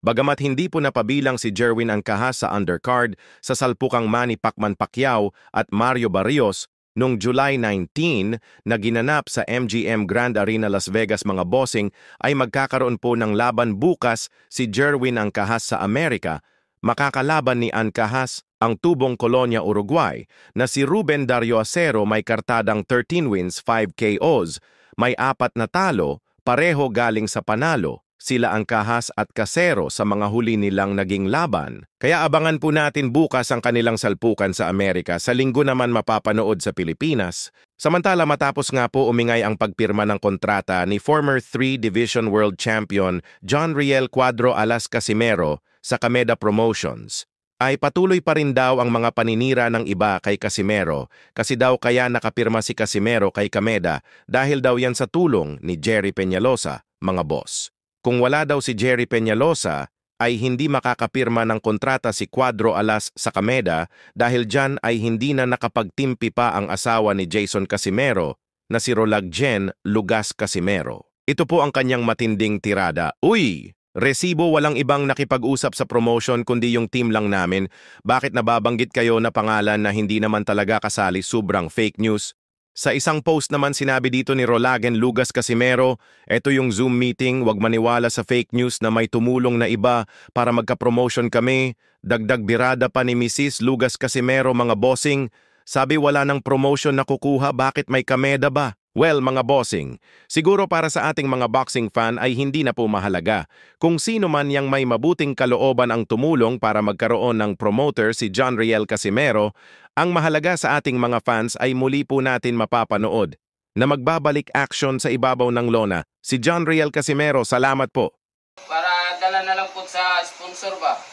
Bagamat hindi po napabilang si Jerwin Angkahas sa undercard sa salpukang Manny Pacman-Pacquiao at Mario Barrios noong July 19 na ginanap sa MGM Grand Arena Las Vegas mga bossing, ay magkakaroon po ng laban bukas si Jerwin Angkahas sa Amerika. Makakalaban ni Angkahas ang tubong Colonia, Uruguay na si Ruben Dario Acero, may kartadang 13 wins, 5 KOs, may 4 na talo, pareho galing sa panalo sila Angkahas at Casero sa mga huli nilang naging laban. Kaya abangan po natin bukas ang kanilang salpukan sa Amerika. Sa linggo naman mapapanood sa Pilipinas. Samantala matapos nga po umingay ang pagpirma ng kontrata ni former 3-Division World Champion John Riel Cuadro Alas Casimero sa Kameda Promotions, ay patuloy pa rin daw ang mga paninira ng iba kay Casimero kasi daw kaya nakapirma si Casimero kay Kameda dahil daw yan sa tulong ni Jerry Peñalosa, mga boss. Kung wala daw si Jerry Peñalosa, ay hindi makakapirma ng kontrata si Cuadro Alas sa Kameda dahil dyan ay hindi na nakapagtimpi pa ang asawa ni Jason Casimero na si Rolagjen Lugas Casimero. Ito po ang kanyang matinding tirada. Uy! Resibo, walang ibang nakipag-usap sa promotion kundi yung team lang namin. Bakit nababanggit kayo na pangalan na hindi naman talaga kasali? Sobrang fake news. Sa isang post naman sinabi dito ni Rolagjen Lugas Casimero, eto yung Zoom meeting, wag maniwala sa fake news na may tumulong na iba para magka-promotion kami. Dagdag birada pa ni Mrs. Lugas Casimero, mga bossing. Sabi wala ng promotion na kukuha, bakit may Kameda ba? Well, mga bossing, siguro para sa ating mga boxing fan ay hindi na po mahalaga kung sino man yang may mabuting kalooban ang tumulong para magkaroon ng promoter si John Riel Casimero. Ang mahalaga sa ating mga fans ay muli po natin mapapanood na magbabalik action sa ibabaw ng lona si John Riel Casimero. Salamat po. Para dala na lang po sa sponsor ba?